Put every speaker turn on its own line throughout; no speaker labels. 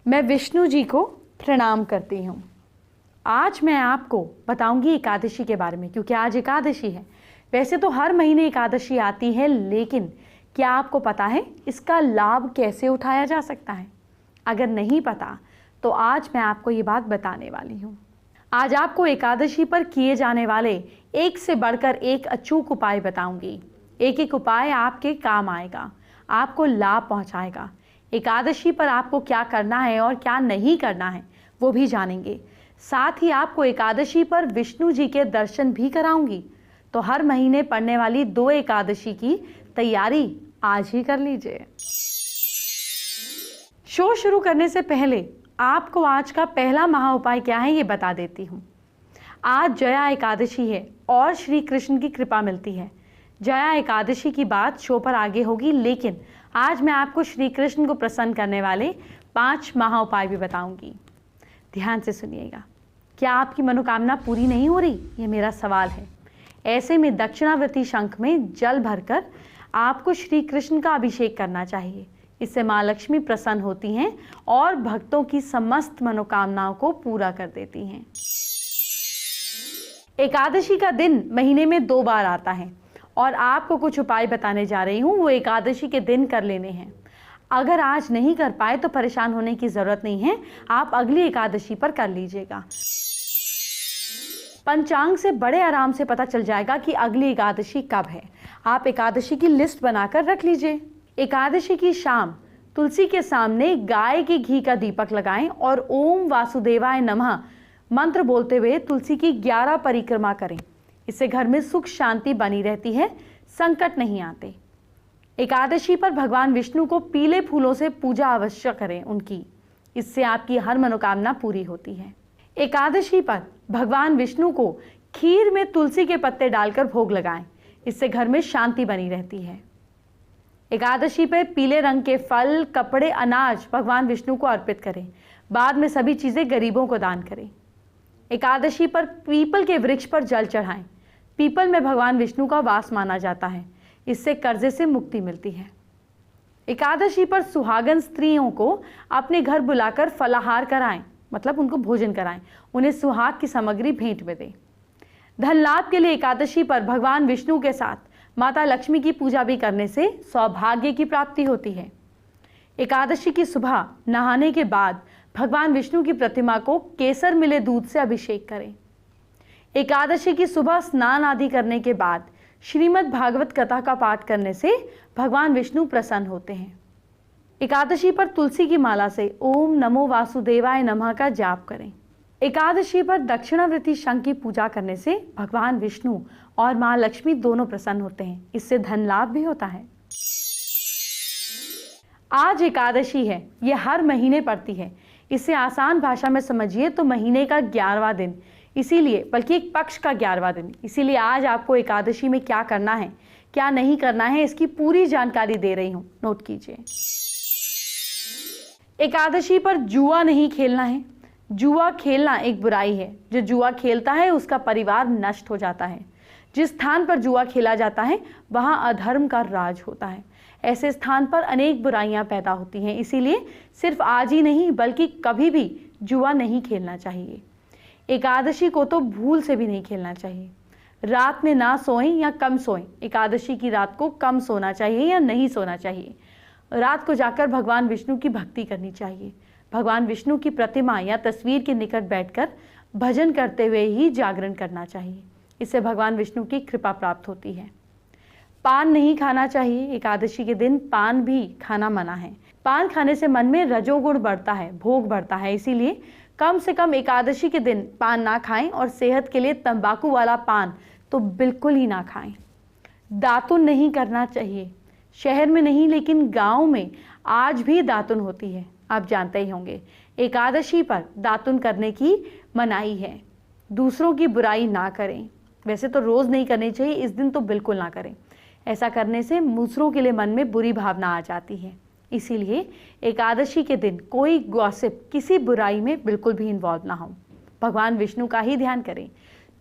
मैं विष्णु जी को प्रणाम करती हूँ। आज मैं आपको बताऊंगी एकादशी के बारे में, क्योंकि आज एकादशी है। वैसे तो हर महीने एकादशी आती है, लेकिन क्या आपको पता है इसका लाभ कैसे उठाया जा सकता है? अगर नहीं पता तो आज मैं आपको ये बात बताने वाली हूँ। आज आपको एकादशी पर किए जाने वाले एक से बढ़कर एक अचूक उपाय बताऊंगी। एक एक उपाय आपके काम आएगा, आपको लाभ पहुंचाएगा। एकादशी पर आपको क्या करना है और क्या नहीं करना है वो भी जानेंगे। साथ ही आपको एकादशी पर विष्णु जी के दर्शन भी कराऊंगी। तो हर महीने पड़ने वाली 2 एकादशी की तैयारी आज ही कर लीजिए। शो शुरू करने से पहले आपको आज का पहला महा उपाय क्या है ये बता देती हूँ। आज जया एकादशी है और श्री कृष्ण की कृपा मिलती है। जया एकादशी की बात शो पर आगे होगी, लेकिन आज मैं आपको श्री कृष्ण को प्रसन्न करने वाले 5 महा उपाय भी बताऊंगी। ध्यान से सुनिएगा। क्या आपकी मनोकामना पूरी नहीं हो रही? ये मेरा सवाल है। ऐसे में दक्षिणावर्ती शंख में जल भरकर आपको श्री कृष्ण का अभिषेक करना चाहिए। इससे माँ लक्ष्मी प्रसन्न होती हैं और भक्तों की समस्त मनोकामनाओं को पूरा कर देती हैं। एकादशी का दिन महीने में 2 बार आता है और आपको कुछ उपाय बताने जा रही हूँ, वो एकादशी के दिन कर लेने हैं। अगर आज नहीं कर पाए तो परेशान होने की जरूरत नहीं है, आप अगली एकादशी पर कर लीजिएगा। पंचांग से बड़े आराम से पता चल जाएगा कि अगली एकादशी कब है। आप एकादशी की लिस्ट बनाकर रख लीजिए। एकादशी की शाम तुलसी के सामने गाय के घी का दीपक लगाएं और ओम वासुदेवाय नमः मंत्र बोलते हुए तुलसी की 11 परिक्रमा करें। इससे घर में सुख शांति बनी रहती है, संकट नहीं आते। एकादशी पर भगवान विष्णु को पीले फूलों से पूजा अवश्य करें उनकी। इससे आपकी हर मनोकामना पूरी होती है। एकादशी पर भगवान विष्णु को खीर में तुलसी के पत्ते डालकर भोग लगाएं। इससे घर में शांति बनी रहती है। एकादशी पर पीले रंग के फल, कपड़े, अनाज भगवान विष्णु को अर्पित करें। बाद में सभी चीजें गरीबों को दान करें। एकादशी पर पीपल के वृक्ष पर जल चढ़ाएं। पीपल में भगवान विष्णु का वास माना जाता है। इससे कर्जे से मुक्ति मिलती है। एकादशी पर सुहागन स्त्रियों को अपने घर बुलाकर फलाहार कराएं, मतलब उनको भोजन कराएं। उन्हें सुहाग की सामग्री भेंट में दें। धन लाभ के लिए एकादशी पर भगवान विष्णु के साथ माता लक्ष्मी की पूजा भी करने से सौभाग्य की प्राप्ति होती है। एकादशी की सुबह नहाने के बाद भगवान विष्णु की प्रतिमा को केसर मिले दूध से अभिषेक करें। एकादशी की सुबह स्नान आदि करने के बाद श्रीमद् भागवत कथा का पाठ करने से भगवान विष्णु प्रसन्न होते हैं। एकादशी पर तुलसी की माला से ओम नमो वासुदेवाय नमः का जाप करें। एकादशी पर दक्षिणावर्ती शंख की पूजा करने से भगवान विष्णु और मां लक्ष्मी दोनों प्रसन्न होते हैं। इससे धन लाभ भी होता है। आज एकादशी है, ये हर महीने पड़ती है। इसे आसान भाषा में समझिए तो महीने का 11वां दिन, इसीलिए बल्कि एक पक्ष का 11वां दिन। इसीलिए आज आपको एकादशी में क्या करना है, क्या नहीं करना है, इसकी पूरी जानकारी दे रही हूं, नोट कीजिए। एकादशी पर जुआ नहीं खेलना है। जुआ खेलना एक बुराई है। जो जुआ खेलता है उसका परिवार नष्ट हो जाता है। जिस स्थान पर जुआ खेला जाता है वहां अधर्म का राज होता है। ऐसे स्थान पर अनेक बुराइयां पैदा होती हैं। इसीलिए सिर्फ आज ही नहीं बल्कि कभी भी जुआ नहीं खेलना चाहिए। एकादशी को तो भूल से भी नहीं खेलना चाहिए। रात में ना सोएं या कम सोएं। एकादशी की रात को कम सोना चाहिए या नहीं सोना चाहिए। रात को जाकर भगवान विष्णु की भक्ति करनी चाहिए। भगवान विष्णु की प्रतिमा या तस्वीर के निकट बैठकर भजन करते हुए ही जागरण करना चाहिए। इससे भगवान विष्णु की कृपा प्राप्त होती है। पान नहीं खाना चाहिए। एकादशी के दिन पान भी खाना मना है। पान खाने से मन में रजोगुण बढ़ता है, भोग बढ़ता है। इसीलिए कम से कम एकादशी के दिन पान ना खाएं और सेहत के लिए तंबाकू वाला पान तो बिल्कुल ही ना खाएं। दातुन नहीं करना चाहिए। शहर में नहीं लेकिन गांव में आज भी दातुन होती है, आप जानते ही होंगे। एकादशी पर दातुन करने की मनाही है। दूसरों की बुराई ना करें। वैसे तो रोज नहीं करनी चाहिए, इस दिन तो बिल्कुल ना करें। ऐसा करने से दूसरों के लिए मन में बुरी भावना आ जाती है। इसीलिए एकादशी के दिन कोई गॉसिप, किसी बुराई में बिल्कुल भी इन्वॉल्व ना हो। भगवान विष्णु का ही ध्यान करें।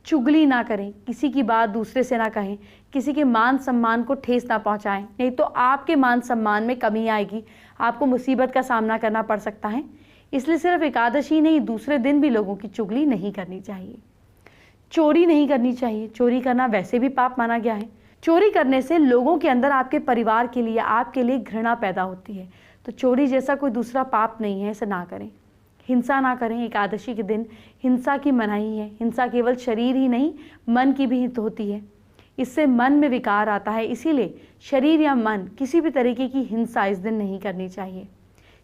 चुगली ना करें, किसी की बात दूसरे से ना कहें, किसी के मान सम्मान को ठेस ना पहुंचाएं, नहीं तो आपके मान सम्मान में कमी आएगी, आपको मुसीबत का सामना करना पड़ सकता है। इसलिए सिर्फ एकादशी नहीं, दूसरे दिन भी लोगों की चुगली नहीं करनी चाहिए। चोरी नहीं करनी चाहिए। चोरी करना वैसे भी पाप माना गया है। चोरी करने से लोगों के अंदर आपके परिवार के लिए, आपके लिए घृणा पैदा होती है। तो चोरी जैसा कोई दूसरा पाप नहीं है, इसे ना करें। हिंसा ना करें। एकादशी के दिन हिंसा की मनाही है। हिंसा केवल शरीर ही नहीं, मन की भी हित होती है। इससे मन में विकार आता है, इसीलिए शरीर या मन किसी भी तरीके की हिंसा इस दिन नहीं करनी चाहिए।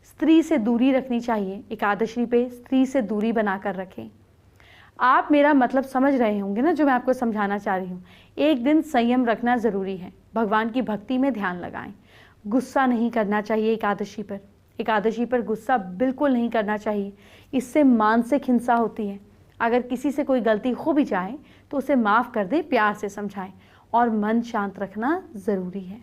स्त्री से दूरी रखनी चाहिए। एकादशी पे स्त्री से दूरी बनाकर रखें। आप मेरा मतलब समझ रहे होंगे ना, जो मैं आपको समझाना चाह रही हूँ। एक दिन संयम रखना ज़रूरी है। भगवान की भक्ति में ध्यान लगाएं। गुस्सा नहीं करना चाहिए एकादशी पर। एकादशी पर गुस्सा बिल्कुल नहीं करना चाहिए। इससे मानसिक हिंसा होती है। अगर किसी से कोई गलती हो भी जाए तो उसे माफ़ कर दे, प्यार से समझाएं और मन शांत रखना ज़रूरी है।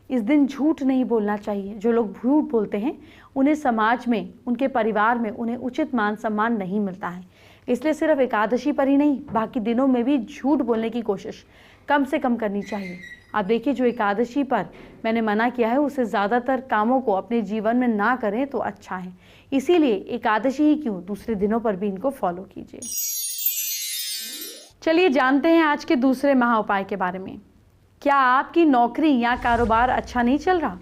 इस दिन झूठ नहीं बोलना चाहिए। जो लोग झूठ बोलते हैं उन्हें समाज में, उनके परिवार में उन्हें उचित मान सम्मान नहीं मिलता है। इसलिए सिर्फ एकादशी पर ही नहीं, बाकी दिनों में भी झूठ बोलने की कोशिश कम से कम करनी चाहिए। आप देखिए, जो एकादशी पर मैंने मना किया है उसे ज़्यादातर कामों को अपने जीवन में ना करें तो अच्छा है। इसीलिए एकादशी ही क्यों, दूसरे दिनों पर भी इनको फॉलो कीजिए। चलिए जानते हैं आज के दूसरे महा उपाय के बारे में। क्या आपकी नौकरी या कारोबार अच्छा नहीं चल रहा?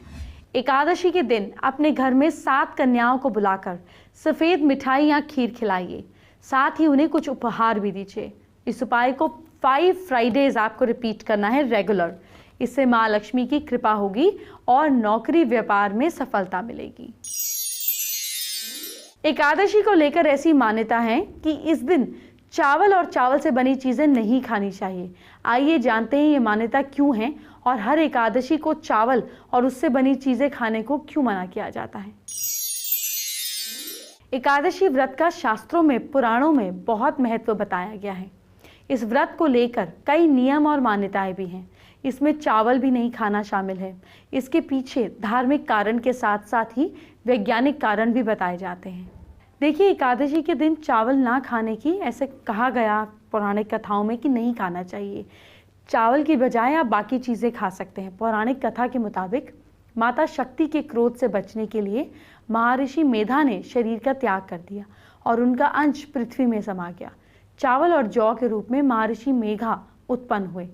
एकादशी के दिन अपने घर में 7 कन्याओं को बुलाकर सफ़ेद मिठाई या खीर खिलाइए। साथ ही उन्हें कुछ उपहार भी दीजिए। इस उपाय को 5 फ्राइडेज आपको रिपीट करना है रेगुलर। इससे माँ लक्ष्मी की कृपा होगी और नौकरी व्यापार में सफलता मिलेगी। एकादशी को लेकर ऐसी मान्यता है कि इस दिन चावल और चावल से बनी चीजें नहीं खानी चाहिए। आइए जानते हैं ये मान्यता क्यों है और हर एकादशी को चावल और उससे बनी चीजें खाने को क्यों मना किया जाता है। एकादशी व्रत का शास्त्रों में, पुराणों में बहुत महत्व बताया गया है। इस व्रत को लेकर कई नियम और मान्यताएं भी हैं। इसमें चावल भी नहीं खाना शामिल है। इसके पीछे धार्मिक कारण के साथ साथ ही वैज्ञानिक कारण भी बताए जाते हैं। देखिए, एकादशी के दिन चावल ना खाने की ऐसे कहा गया पौराणिक कथाओं में कि नहीं खाना चाहिए। चावल की बजाय आप बाकी चीज़ें खा सकते हैं। पौराणिक कथा के मुताबिक माता शक्ति के क्रोध से बचने के लिए महर्षि मेधा ने शरीर का त्याग कर दिया और उनका अंश पृथ्वी में समा गया। चावल और जौ के रूप में महर्षि मेघा उत्पन्न हुए।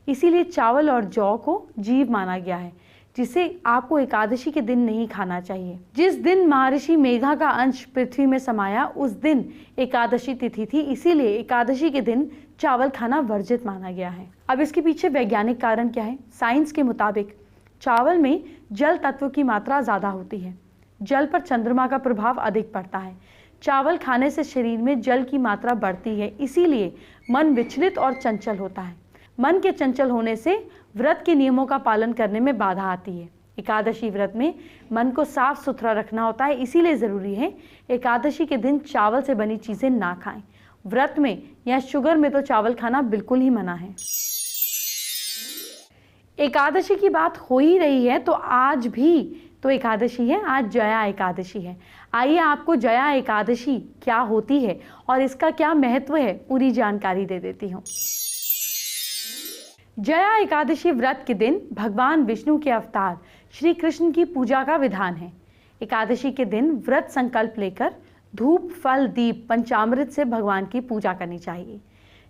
इसीलिए चावल और जौ को जीव माना गया है, जिसे आपको एकादशी के दिन नहीं खाना चाहिए। जिस दिन महर्षि मेघा का अंश पृथ्वी में समाया उस दिन एकादशी तिथि थी, इसीलिए एकादशी के दिन चावल खाना वर्जित माना गया है। अब इसके पीछे वैज्ञानिक कारण क्या है? साइंस के मुताबिक चावल में जल तत्व की मात्रा ज़्यादा होती है। जल पर चंद्रमा का प्रभाव अधिक पड़ता है। चावल खाने से शरीर में जल की मात्रा बढ़ती है, इसीलिए मन विचलित और चंचल होता है। मन के चंचल होने से व्रत के नियमों का पालन करने में बाधा आती है। एकादशी व्रत में मन को साफ सुथरा रखना होता है, इसीलिए ज़रूरी है एकादशी के दिन चावल से बनी चीज़ें ना खाएं। व्रत में या शुगर में तो चावल खाना बिल्कुल ही मना है। एकादशी की बात हो ही रही है तो आज भी तो एकादशी है, आज जया एकादशी है। आइए आपको जया एकादशी क्या होती है और इसका क्या महत्व है, पूरी जानकारी दे देती हूँ। जया एकादशी व्रत के दिन भगवान विष्णु के अवतार श्री कृष्ण की पूजा का विधान है। एकादशी के दिन व्रत संकल्प लेकर धूप, फल, दीप, पंचामृत से भगवान की पूजा करनी चाहिए।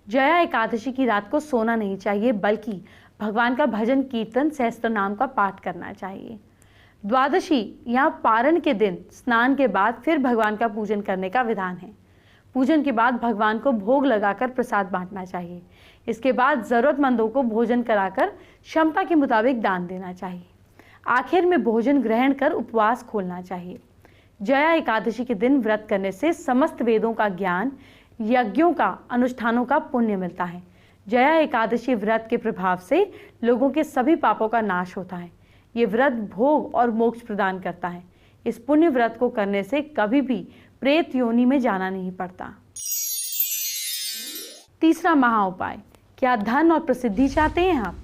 जया एकादशी की रात को सोना नहीं चाहिए, बल्कि भगवान का भजन, कीर्तन, सहस्त्र नाम का पाठ करना चाहिए। द्वादशी या पारण के दिन स्नान के बाद फिर भगवान का पूजन करने का विधान है। पूजन के बाद भगवान को भोग लगाकर प्रसाद बांटना चाहिए। इसके बाद ज़रूरतमंदों को भोजन कराकर क्षमता के मुताबिक दान देना चाहिए। आखिर में भोजन ग्रहण कर उपवास खोलना चाहिए। जया एकादशी के दिन व्रत करने से समस्त वेदों का ज्ञान, यज्ञों का, अनुष्ठानों का पुण्य मिलता है। जया एकादशी व्रत के प्रभाव से लोगों के सभी पापों का नाश होता है। ये व्रत भोग और मोक्ष प्रदान करता है। इस पुण्य व्रत को करने से कभी भी प्रेत योनि में जाना नहीं पड़ता। तीसरा महा उपाय, क्या धन और प्रसिद्धि चाहते हैं आप?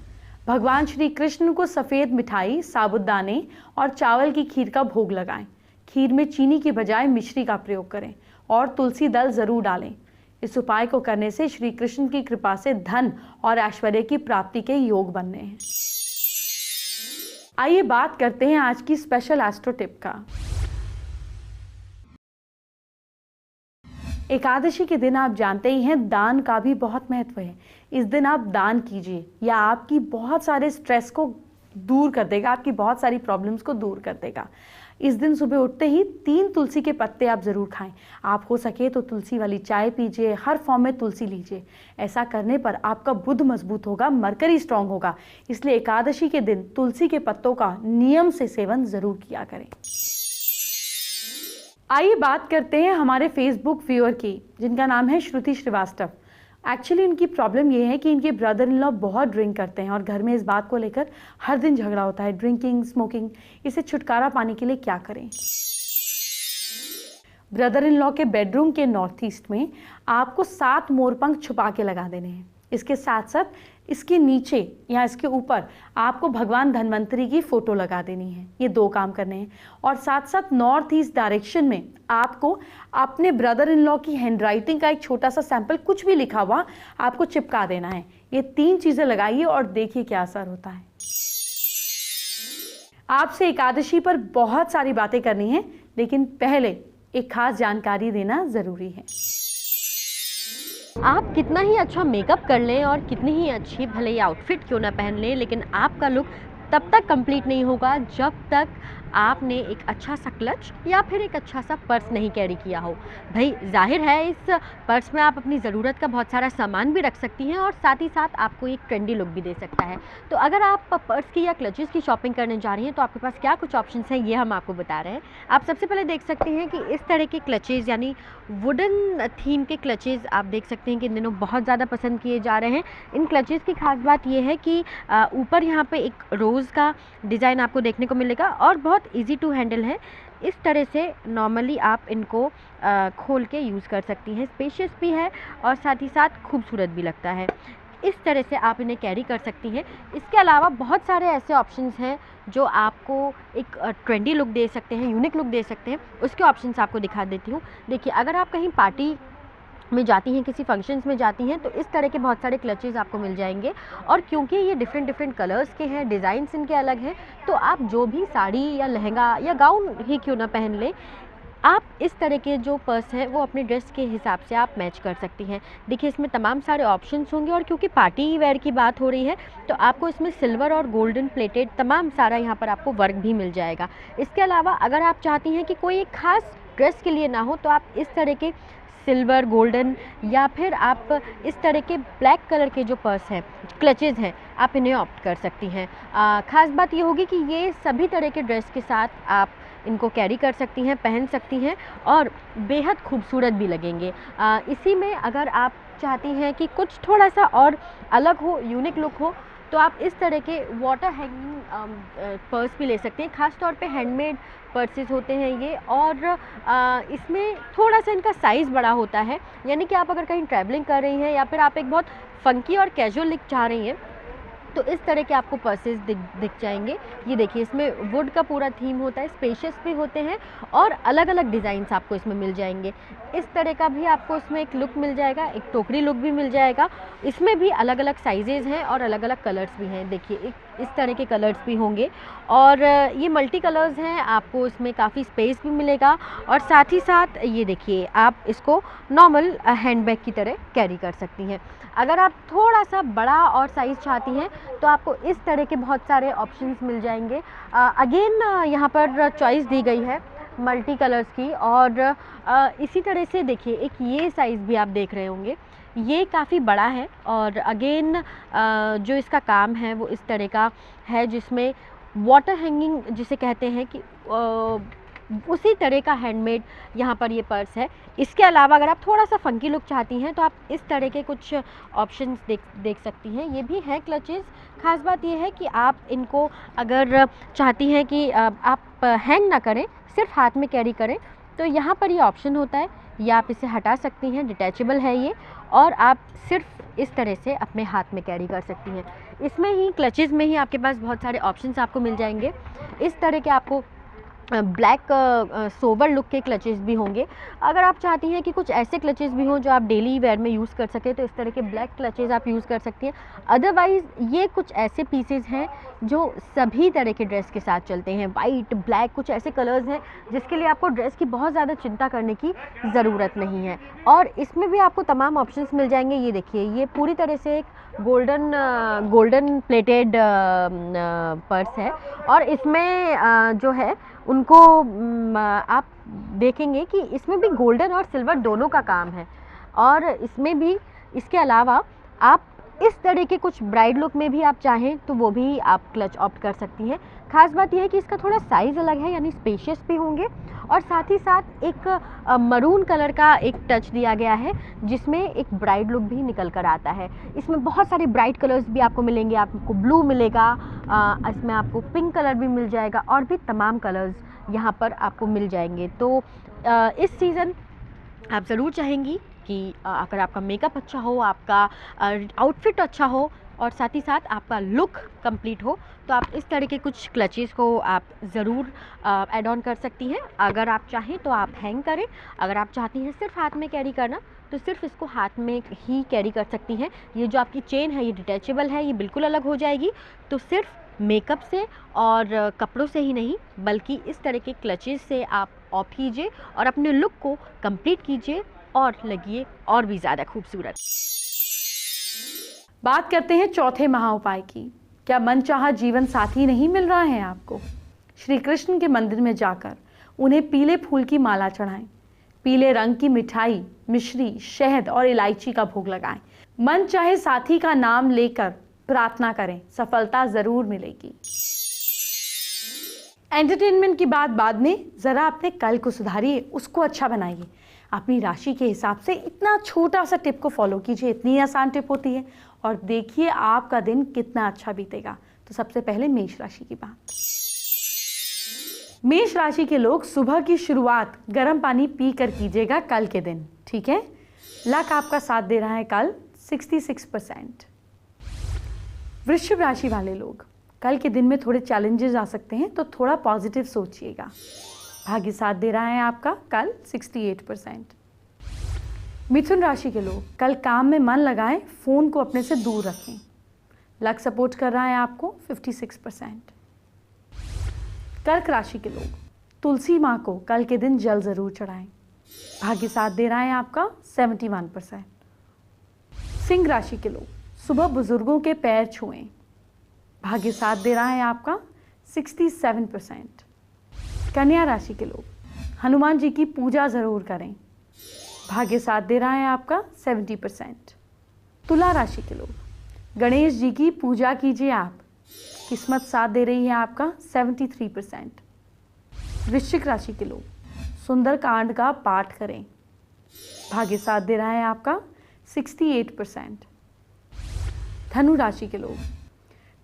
भगवान श्री कृष्ण को सफ़ेद मिठाई, साबूदाने और चावल की खीर का भोग लगाएं। खीर में चीनी की बजाय मिश्री का प्रयोग करें और तुलसी दल जरूर डालें। इस उपाय को करने से श्री कृष्ण की कृपा से धन और ऐश्वर्य की प्राप्ति के योग बनने हैं। आइए बात करते हैं आज की स्पेशल एस्ट्रो टिप का। एकादशी के दिन आप जानते ही हैं दान का भी बहुत महत्व है। इस दिन आप दान कीजिए, या आपकी बहुत सारे स्ट्रेस को दूर कर देगा, आपकी बहुत सारी प्रॉब्लम्स को दूर कर देगा। इस दिन सुबह उठते ही 3 तुलसी के पत्ते आप ज़रूर खाएं। आप हो सके तो तुलसी वाली चाय पीजिए, हर फॉर्म में तुलसी लीजिए। ऐसा करने पर आपका बुध मजबूत होगा, मरकरी स्ट्रांग होगा। इसलिए एकादशी के दिन तुलसी के पत्तों का नियम से सेवन ज़रूर किया करें। आइए बात करते हैं हमारे फेसबुक व्यूअर की, जिनका नाम है श्रुति श्रीवास्तव। एक्चुअली इनकी प्रॉब्लम ये है कि इनके ब्रदर इन लॉ बहुत ड्रिंक करते हैं और घर में इस बात को लेकर हर दिन झगड़ा होता है, ड्रिंकिंग, स्मोकिंग। इसे छुटकारा पाने के लिए क्या करें? ब्रदर इन लॉ के बेडरूम के नॉर्थ ईस्ट में आपको 7 मोरपंख छुपा के लगा देने हैं। इसके साथ साथ इसके नीचे या इसके ऊपर आपको भगवान धन्वंतरी की फोटो लगा देनी है। ये 2 काम करने हैं। और साथ साथ नॉर्थ ईस्ट डायरेक्शन में आपको अपने ब्रदर इन लॉ की हैंडराइटिंग का एक छोटा सा सैंपल, कुछ भी लिखा हुआ, आपको चिपका देना है। ये 3 चीजें लगाइए और देखिए क्या असर होता है। आपसे एकादशी पर बहुत सारी बातें करनी है, लेकिन पहले एक खास जानकारी देना जरूरी है।
आप कितना ही अच्छा मेकअप कर लें और कितनी ही अच्छी भले ही आउटफिट क्यों ना पहन लें, लेकिन आपका लुक तब तक कंप्लीट नहीं होगा जब तक आपने एक अच्छा सा क्लच या फिर एक अच्छा सा पर्स नहीं कैरी किया हो। भाई जाहिर है इस पर्स में आप अपनी ज़रूरत का बहुत सारा सामान भी रख सकती हैं और साथ ही साथ आपको एक ट्रेंडी लुक भी दे सकता है। तो अगर आप पर्स की या क्लचेस की शॉपिंग करने जा रही हैं तो आपके पास क्या कुछ ऑप्शंस हैं, ये हम आपको बता रहे हैं। आप सबसे पहले देख सकते हैं कि इस तरह के क्लचेज़ यानी वुडन थीम के क्लचेज़ आप देख सकते हैं कि इन दिनों बहुत ज़्यादा पसंद किए जा रहे हैं। इन क्लचेज़ की खास बात ये है कि ऊपर यहाँ पे एक रोज़ का डिज़ाइन आपको देखने को मिलेगा और बहुत ईजी टू हैंडल है। इस तरह से नॉर्मली आप इनको खोल के यूज़ कर सकती हैं। स्पेशियस भी है और साथ ही साथ खूबसूरत भी लगता है। इस तरह से आप इन्हें कैरी कर सकती हैं। इसके अलावा बहुत सारे ऐसे ऑप्शंस हैं जो आपको एक ट्रेंडी लुक दे सकते हैं, यूनिक लुक दे सकते हैं। उसके ऑप्शंस आपको दिखा देती हूँ। देखिए, अगर आप कहीं पार्टी में जाती हैं, किसी फंक्शंस में जाती हैं, तो इस तरह के बहुत सारे क्लचेज़ आपको मिल जाएंगे। और क्योंकि ये डिफरेंट कलर्स के हैं, डिज़ाइंस इनके अलग हैं, तो आप जो भी साड़ी या लहंगा या गाउन ही क्यों ना पहन लें, आप इस तरह के जो पर्स हैं वो अपने ड्रेस के हिसाब से आप मैच कर सकती हैं। देखिए, इसमें तमाम सारे ऑप्शंस होंगे और क्योंकि पार्टी वेयर की बात हो रही है तो आपको इसमें सिल्वर और गोल्डन प्लेटेड तमाम सारा यहाँ पर आपको वर्क भी मिल जाएगा। इसके अलावा अगर आप चाहती हैं कि कोई एक ख़ास ड्रेस के लिए ना हो तो आप इस तरह के सिल्वर, गोल्डन या फिर आप इस तरह के ब्लैक कलर के जो पर्स हैं, क्लचेज़ हैं, आप इन्हें ऑप्ट कर सकती हैं। ख़ास बात ये होगी कि ये सभी तरह के ड्रेस के साथ आप इनको कैरी कर सकती हैं, पहन सकती हैं और बेहद खूबसूरत भी लगेंगे। इसी में अगर आप चाहती हैं कि कुछ थोड़ा सा और अलग हो, यूनिक लुक हो, तो आप इस तरह के वाटर हैंगिंग पर्स भी ले सकते हैं। ख़ास तौर पे हैंडमेड पर्सेस होते हैं ये, और इसमें थोड़ा सा इनका साइज़ बड़ा होता है। यानी कि आप अगर कहीं ट्रैवलिंग कर रही हैं या फिर आप एक बहुत फ़ंकी और कैजुअल लुक चाह रही हैं तो इस तरह के आपको पर्सेस दिख जाएंगे। ये देखिए, इसमें वुड का पूरा थीम होता है, स्पेशियस भी होते हैं और अलग अलग डिज़ाइंस आपको इसमें मिल जाएंगे। इस तरह का भी आपको इसमें एक लुक मिल जाएगा, एक टोकरी लुक भी मिल जाएगा। इसमें भी अलग अलग साइजेज़ हैं और अलग अलग कलर्स भी हैं। देखिए, इस तरह के कलर्स भी होंगे और ये मल्टी कलर्स हैं। आपको इसमें काफ़ी स्पेस भी मिलेगा और साथ ही साथ ये देखिए, आप इसको नॉर्मल हैंडबैग की तरह कैरी कर सकती हैं। अगर आप थोड़ा सा बड़ा और साइज़ चाहती हैं तो आपको इस तरह के बहुत सारे ऑप्शंस मिल जाएंगे। अगेन यहाँ पर चॉइस दी गई है मल्टी कलर्स की और इसी तरह से देखिए, एक ये साइज़ भी आप देख रहे होंगे, ये काफ़ी बड़ा है और अगेन जो इसका काम है वो इस तरह का है जिसमें वाटर हैंगिंग जिसे कहते हैं कि उसी तरह का हैंडमेड यहाँ पर ये पर्स है। इसके अलावा अगर आप थोड़ा सा फंकी लुक चाहती हैं तो आप इस तरह के कुछ ऑप्शंस देख सकती हैं। ये भी हैं क्लचेज़। ख़ास बात ये है कि आप इनको अगर चाहती हैं कि आप हैंग ना करें, सिर्फ हाथ में कैरी करें, तो यहाँ पर ये ऑप्शन होता है, या आप इसे हटा सकती हैं, डिटैचेबल है ये, और आप सिर्फ इस तरह से अपने हाथ में कैरी कर सकती हैं। इसमें ही क्लचेज़ में ही आपके पास बहुत सारे ऑप्शंस आपको मिल जाएंगे। इस तरह के आपको ब्लैक सोवर लुक के क्लचेस भी होंगे। अगर आप चाहती हैं कि कुछ ऐसे क्लचेस भी हों जो आप डेली वेयर में यूज़ कर सकें तो इस तरह के ब्लैक क्लचेस आप यूज़ कर सकती हैं। अदरवाइज़ ये कुछ ऐसे पीसेस हैं जो सभी तरह के ड्रेस के साथ चलते हैं। वाइट, ब्लैक, कुछ ऐसे कलर्स हैं जिसके लिए आपको ड्रेस की बहुत ज़्यादा चिंता करने की ज़रूरत नहीं है। और इसमें भी आपको तमाम ऑप्शंस मिल जाएंगे। ये देखिए, ये पूरी तरह से एक गोल्डन प्लेटेड पर्स है और इसमें जो है उनको आप देखेंगे कि इसमें भी गोल्डन और सिल्वर दोनों का काम है। और इसमें भी, इसके अलावा आप इस तरह के कुछ ब्राइड लुक में भी आप चाहें तो वो भी आप क्लच ऑप्ट कर सकती हैं। ख़ास बात यह है कि इसका थोड़ा साइज़ अलग है, यानी स्पेशियस भी होंगे और साथ ही साथ एक मरून कलर का एक टच दिया गया है जिसमें एक ब्राइड लुक भी निकल कर आता है। इसमें बहुत सारे ब्राइट कलर्स भी आपको मिलेंगे। आपको ब्लू मिलेगा, इसमें आपको पिंक कलर भी मिल जाएगा और भी तमाम कलर्स यहाँ पर आपको मिल जाएंगे। तो इस सीज़न आप ज़रूर चाहेंगी कि अगर आपका मेकअप अच्छा हो, आपका आउटफिट अच्छा हो और साथ ही साथ आपका लुक कंप्लीट हो तो आप इस तरह के कुछ क्लचेस को आप ज़रूर ऐड ऑन कर सकती हैं। अगर आप चाहें तो आप हैंग करें, अगर आप चाहती हैं सिर्फ हाथ में कैरी करना तो सिर्फ इसको हाथ में ही कैरी कर सकती हैं। ये जो आपकी चेन है ये डिटैचेबल है, ये बिल्कुल अलग हो जाएगी। तो सिर्फ मेकअप से और कपड़ों से ही नहीं बल्कि इस तरह के क्लचेस से आप ऑफ कीजिए और अपने लुक को कंप्लीट कीजिए और लगिए और भी ज़्यादा खूबसूरत।
बात करते हैं चौथे महाउपाय की। क्या मनचाहा जीवन साथी नहीं मिल रहा है आपको? श्री कृष्ण के मंदिर में जाकर उन्हें पीले फूल की माला चढ़ाएं, पीले रंग की मिठाई, मिश्री, शहद और इलायची का भोग लगाएं। मन चाहे साथी का नाम लेकर प्रार्थना करें, सफलता जरूर मिलेगी। एंटरटेनमेंट की बात बाद में, जरा अपने कल को सुधारिए, उसको अच्छा बनाइए। अपनी राशि के हिसाब से इतना छोटा सा टिप को फॉलो कीजिए, इतनी आसान टिप होती है और देखिए आपका दिन कितना अच्छा बीतेगा। तो सबसे पहले मेष राशि की बात। मेष राशि के लोग सुबह की शुरुआत गर्म पानी पी कर कीजिएगा कल के दिन, ठीक है? लक आपका साथ दे रहा है कल 66%। वृश्चिक राशि वाले लोग, कल के दिन में थोड़े चैलेंजेस आ सकते हैं तो थोड़ा पॉजिटिव सोचिएगा। भाग्य साथ दे रहा है आपका कल 68%। मिथुन राशि के लोग, कल काम में मन लगाएं, फोन को अपने से दूर रखें। लक सपोर्ट कर रहा है आपको 56%। कर्क राशि के लोग, तुलसी माँ को कल के दिन जल जरूर चढ़ाएं। भाग्य साथ दे रहा है आपका 71%। सिंह राशि के लोग, सुबह बुजुर्गों के पैर छुएं। भाग्य साथ दे रहा है आपका 67%। कन्या राशि के लोग, हनुमान जी की पूजा जरूर करें। भाग्य साथ दे रहा है आपका 70%। तुला राशि के लोग, गणेश जी की पूजा कीजिए आप, किस्मत साथ दे रही है आपका 73%। वृश्चिक राशि के लोग, सुंदरकांड का पाठ करें। भाग्य साथ दे रहा है आपका 68%। धनु राशि के लोग,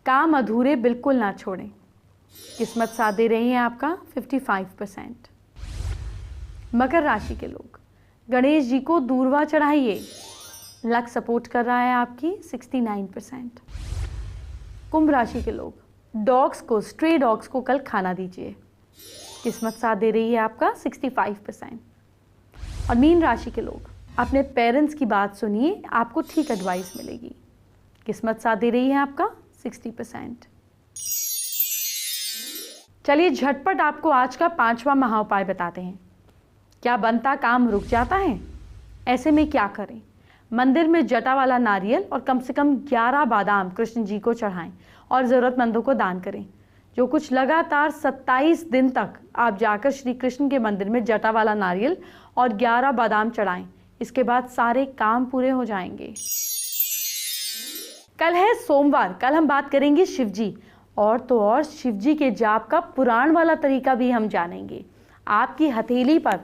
काम अधूरे बिल्कुल ना छोड़ें। किस्मत साथ दे रही है आपका 55%। मकर राशि के लोग, गणेश जी को दूर्वा चढ़ाइए। लक सपोर्ट कर रहा है आपकी 69%। कुंभ राशि के लोग, स्ट्रे डॉग्स को कल खाना दीजिए। किस्मत साथ दे रही है आपका 65%। और मीन राशि के लोग, अपने पेरेंट्स की बात सुनिए, आपको ठीक एडवाइस मिलेगी। किस्मत साथ दे रही है आपका 60%। चलिए झटपट आपको आज का 5वां महाउपाय बताते हैं। क्या बनता काम रुक जाता है? ऐसे में क्या करें? मंदिर में जटा वाला नारियल और कम से कम 11 बादाम कृष्ण जी को चढ़ाएं और ज़रूरतमंदों को दान करें। जो कुछ लगातार 27 दिन तक आप जाकर श्री कृष्ण के मंदिर में जटा वाला नारियल और 11 बादाम चढ़ाएं, इसके बाद सारे काम पूरे हो जाएंगे। कल है सोमवार, कल हम बात करेंगे शिव जी और तो और शिव जी के जाप का पुराण वाला तरीका भी हम जानेंगे। आपकी हथेली पर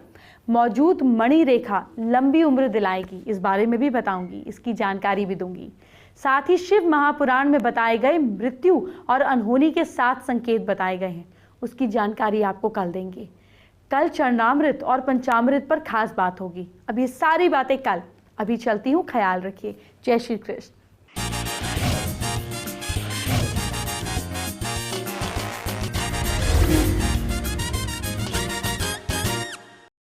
मौजूद मणि रेखा लंबी उम्र दिलाएगी, इस बारे में भी बताऊंगी, इसकी जानकारी भी दूंगी। साथ ही शिव महापुराण में बताए गए मृत्यु और अनहोनी के 7 संकेत बताए गए हैं, उसकी जानकारी आपको कल देंगे। कल चरणामृत और पंचामृत पर खास बात होगी। अब ये सारी बातें कल। अभी चलती हूँ, ख्याल रखिए। जय श्री कृष्ण।